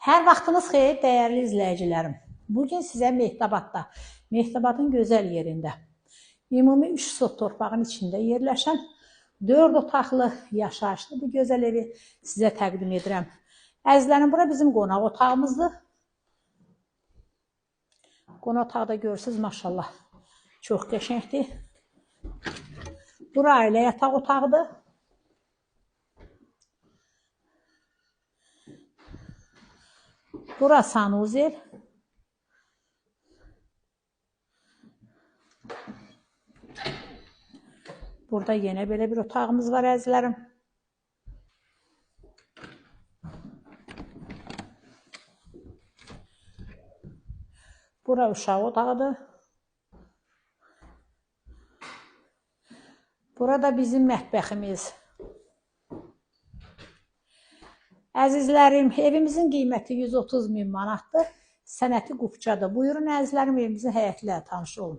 Hər vaxtınız xeyir, dəyərli izləyicilərim. Bugün sizə Mehtabadda, Mehtabadın gözəl yerində, ümumi 3 sot torpağın içində yerləşən 4 otaqlı yaşayışlı bu gözəl evi sizə təqdim edirəm. Əzizlərim, bura bizim qonaq otağımızdır. Qonaq otaqda görürsünüz, maşallah, çox qəşəngdir. Bura ailə yataq otağıdır. Bura sanuzel. Burada yenə belə bir otağımız var əzizlərim. Bura uşaq otağıdır. Burada bizim mətbəximiz. Əzizlərim, evimizin qiyməti 130 min manatdır. Sənəti qupçadır. Buyurun əzizlərim, evimizin həyəti ilə tanış olun.